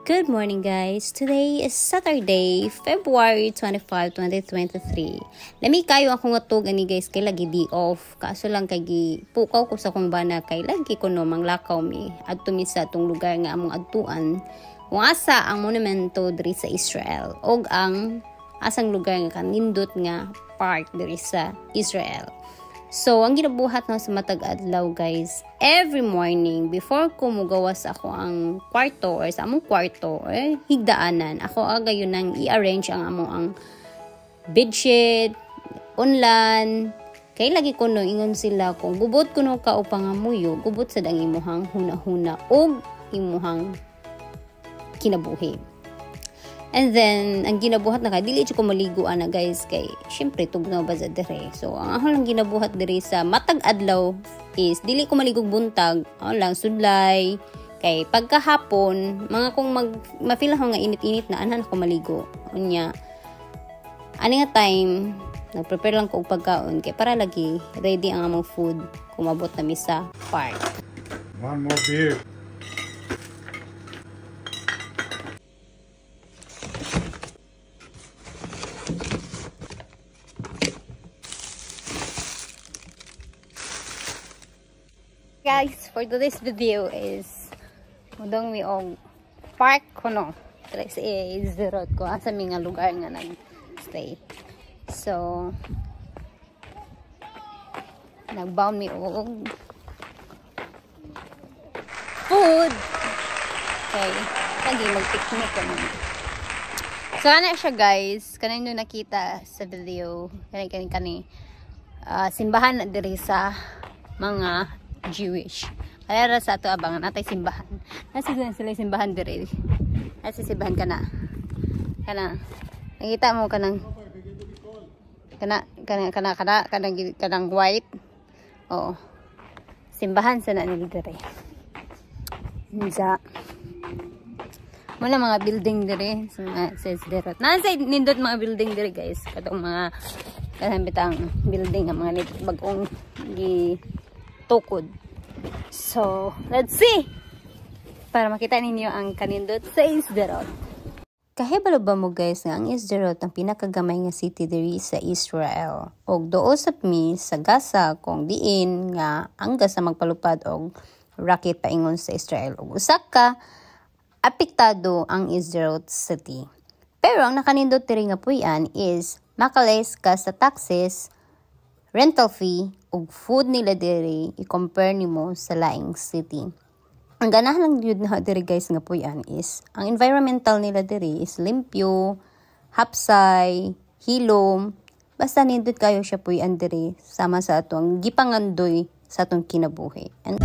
Good morning guys! Today is Saturday, February 25, 2023. Lami kayo ako nga tug ani guys kay lagi di off. Kaso lang kay pukaw ko sa kong bana kay lagi ko no manglakaw mi adto mi sa tong lugar nga among adtuan. Kung asa ang monumento diri sa Israel og ang asang lugar nga kanindot nga park diri sa Israel. So, ang ginabuhat na sa matag adlaw guys, every morning, before ko mugawas ako ang kwarto or sa among kwarto or higdaanan, ako agayon nang i-arrange ang among ang bedsheet, unlan, kay lagi ko no ingon sila kung gubot ko no ka upang amuyo, gubot sa dang imuhang huna-huna o imuhang kinabuhi. And then, ang ginabuhat na dili ko maliguan na guys kay syempre tugnaw ba sa dire. So, ang ako lang ginabuhat dire sa matag adlaw is dili ko maligog buntag, ako lang sudlay. Kay pagkahapon, mga kung ma-feel ako nga init-init na anan ako maligo. Unya. Ani nga time, nag-prepare lang ko og pagkaon kay para lagi ready ang among food kung mabot na mi sa park. One more beer. Guys, for today's video is mudong mi og park kuno. Tres is the road ko sa mga lugar nga nag-stay. So nagbound mi og food. Okay, lagi mag-picnic kami. So ana siya guys, kanino nakita sa video, kani simbahan na diri sa mga Jewish. Kaya sa ato abangan natay simbahan. Nasa sila simbahan dire. Nasa simbahan kana. Nakita mo kanang white. Oo. Simbahan sa na nila dire. Nisa. Wala mga building dire sa mga says dire. Nasa nindot mga building dire guys. Katong mga kanang building ang mga bagong tukod. So, let's see! Para makita ninyo ang kanindot sa Sderot. Kahibalo ba mo guys nga ang Sderot ang pinakagamay nga city diri sa Israel. Og doo sa mi sa Gaza kung diin nga ang Gaza magpalupad og rocket paingon sa Israel. Og usak ka apektado ang Sderot city. Pero ang nakanindot diri nga puy-an is makalays ka sa taxes, rental fee, ug food nila diri i-compare nimo sa laing city. Ang ganahan lang yun na diri guys nga puyan is ang environmental nila diri is limpyo, hapsay, hilom, basta nindot kayo siya puyan diri sama sa atong gipangandoy sa atong kinabuhi. And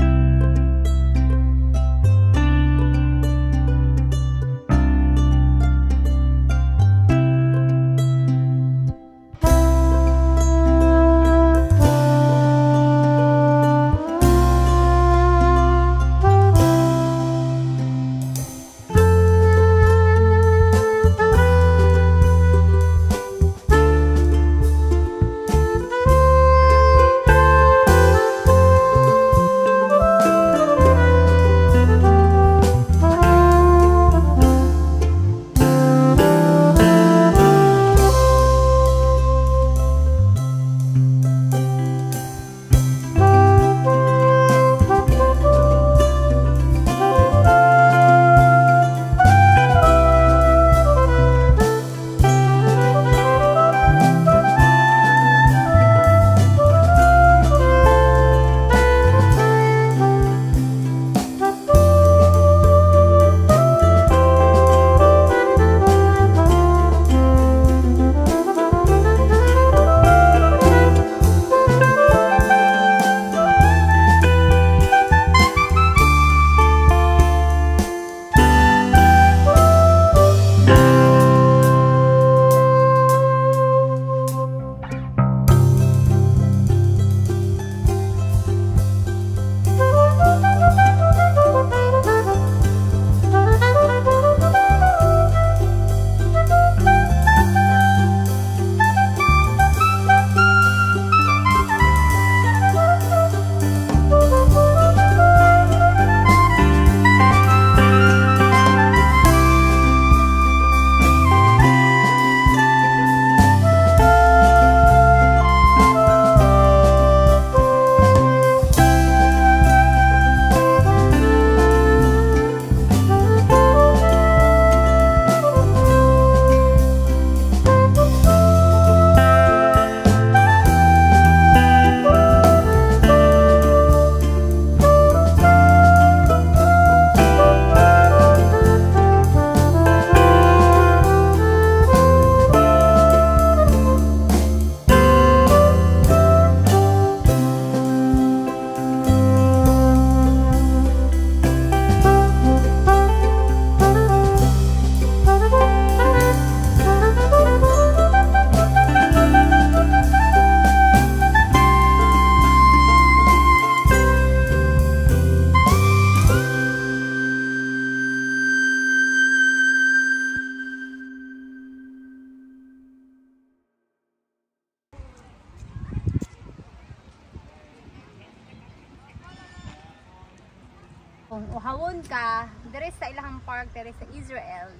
muhawon ka dire sa ilahang park dire sa Israel,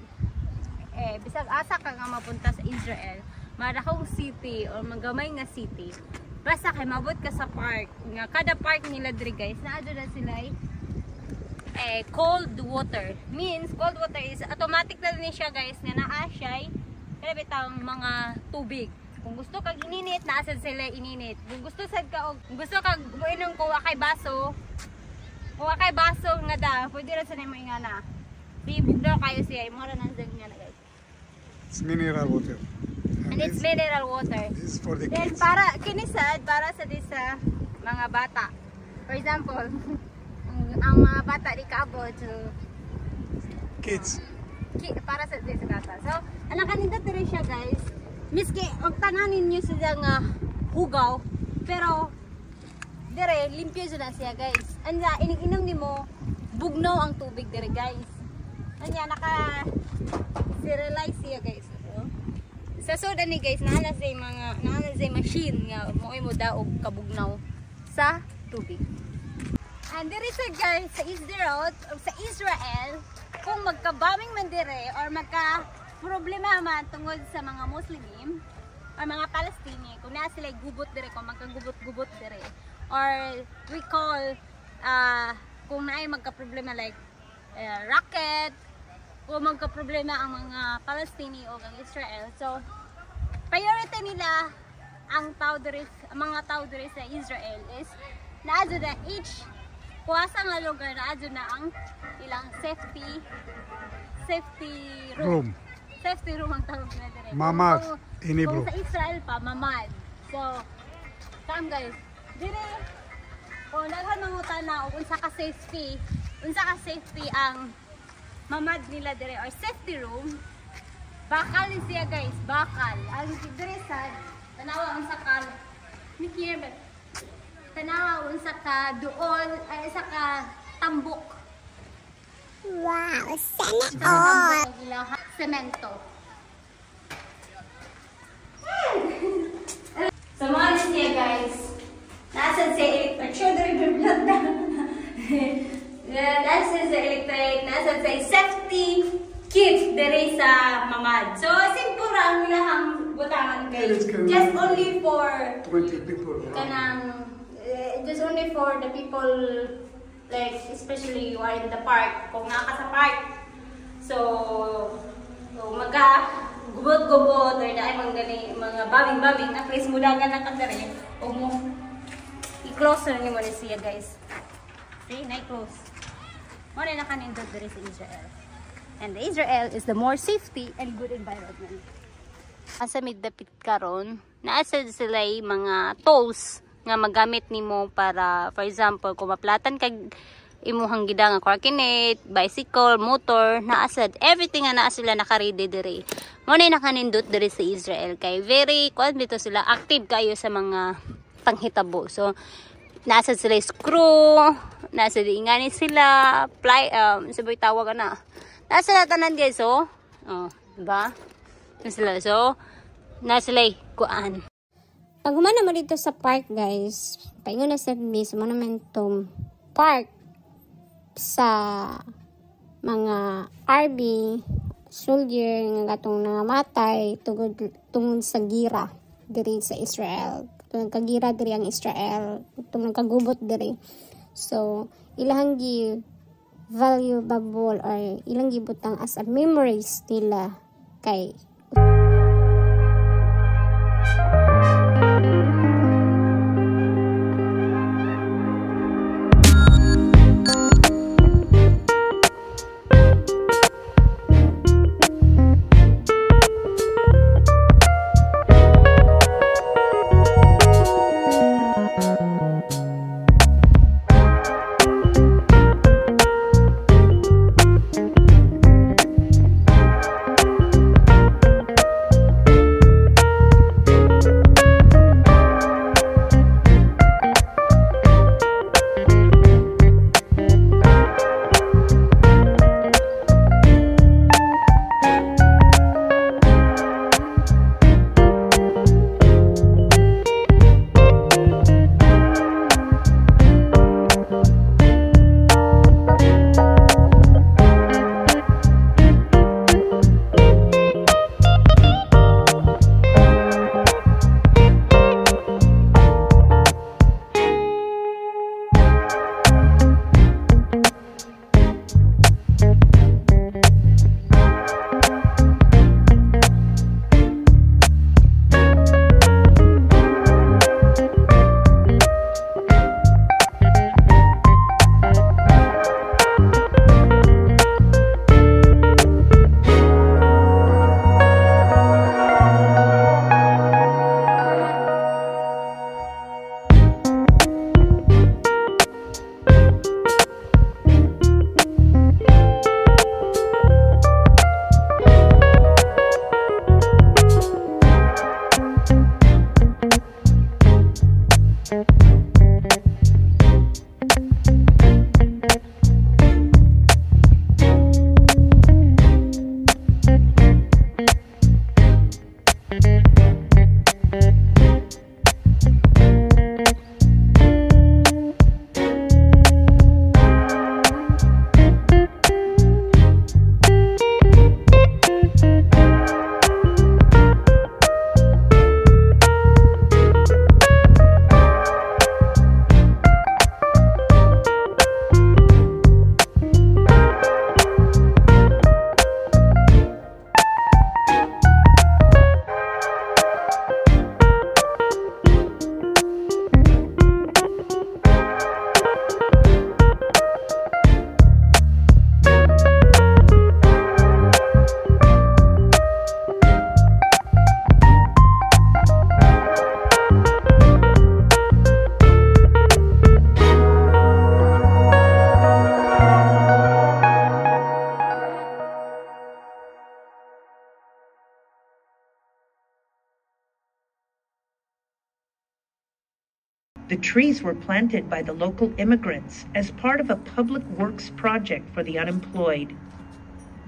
bisag asa ka nga mapunta sa Israel, madakong city or magamay nga city, basta kay mabot ka sa park nga kada park nila dire guys naa na sila cold water. Means cold water is automatic na din siya guys nga naa siya bitang mga tubig. Kung gusto kag ininit, naasad sila ininit. Kung gusto sad ka og gusto kag muinom ko kay baso, kuha kay baso nga da, pwede ra sa nimo ingana. Di bugdaw kayo siya, imo ra nang nga na guys. It's mineral water. And it's mineral water. This is for the Then kids. para kinisad para sa sa mga bata. For example, ang mga bata di kaabot to Kids. para sa bata. So, anak kanindot dire siya guys. Miski og tananin niyo siya nga hugaw, pero dire limpyo na siya guys. Anya ining-inom nimo bugnaw ang tubig dire guys. Anya naka sterilize siya guys. Sa soda ni guys naana sa machine nga mo'y mo daog kabugnaw sa tubig. And there is a guys sa Israel kung magkabaming man dire or magka problema man tungod sa mga Muslim or mga Palestini, kung na sila gubot dire, kung magkagubot-gubot dire, or we call kung naay magka-problema like rocket, kung magka-problema ang mga Palestini o ang Israel. So priority nila ang mga tao dire sa Israel is naadyo na each kuwasa nga lugar naadyo na ang ilang safety room. Safety room ang tawag na dire. Mamad in Hebrew. Kung sa Israel pa, mamad. So, guys, dire kung daghan mangutan na unsa ka safety ang mamad nila dire or safety room, bakal ni siya guys, bakal. Ang dire sad tanawa unsa ka tanawa unsa ka duol ay isa ka tambok. Wow, sana all. Semento. So, mga niya guys, nasa sa electric. Children, blood down. Nasa sa electric, nasa sa safety kit dere sa mamad. So, simple ang ilahang butangan guys. Just only for 20 people. just only for the people, like especially you are in the park. Kung naka sa park, so magka-gubot-gubot or dahil mga babing-babing at least mudagan na kadari o mo i-close na mo na siya guys. See, na-close. Mo na nakanindot diri sa Israel. And Israel is the more safety and good environment. Asa middapit karon, naasa sila mga tools nga magamit nimo para, for example, kung maplatan kag imuhang gida nga korkinet, bicycle, motor, naasad, everything nga naa sila naka-ready dire. Mo na nakanindot dire sa Israel kay very dito sila active kayo sa mga panghitabo. So naasad sila screw, naasad ingani sila, saboy tawag na. Naasad tanan guys, diba? So nasila kuan. Pag humana mo dito sa park guys, paingon na sa Miss Monumentum Park sa mga RB soldier nga gatong nangamatay tungod sa gira diri sa Israel. Tungod kagira diri ang Israel, tungod kagubot diri. So ilang gi valuable or ilang gibutang as a memories nila kay The trees were planted by the local immigrants as part of a public works project for the unemployed.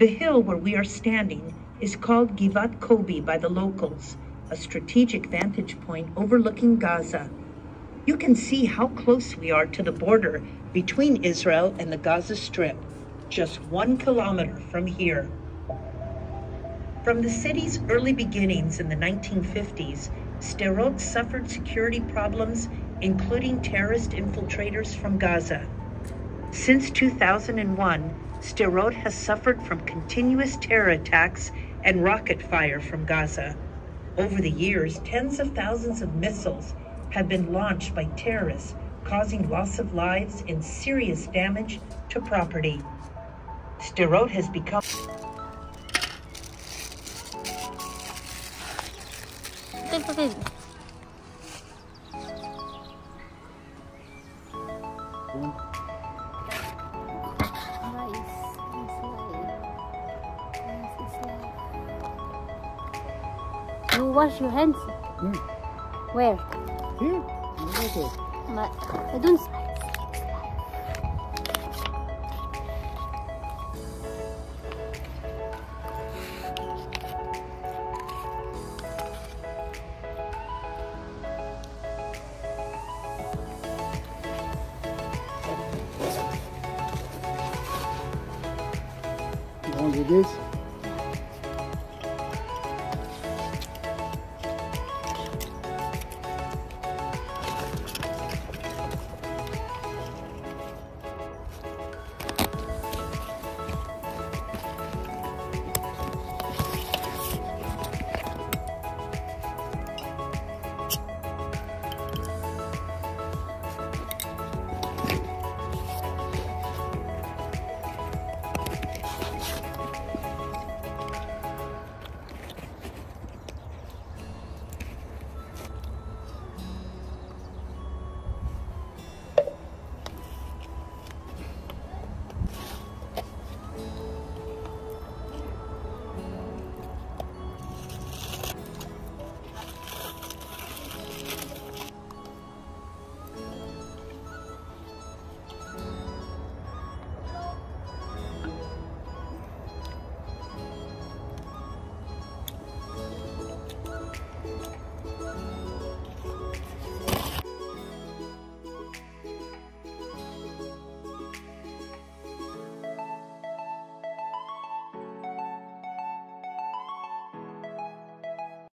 The hill where we are standing is called Givat Kobi by the locals, a strategic vantage point overlooking Gaza. You can see how close we are to the border between Israel and the Gaza Strip, just 1 kilometer from here. From the city's early beginnings in the 1950s, Sderot suffered security problems, including terrorist infiltrators from Gaza. Since 2001, Sderot has suffered from continuous terror attacks and rocket fire from Gaza. Over the years, tens of thousands of missiles have been launched by terrorists, causing loss of lives and serious damage to property. Sderot has become You wash your hands? Where? Here. I don't. You want to do this?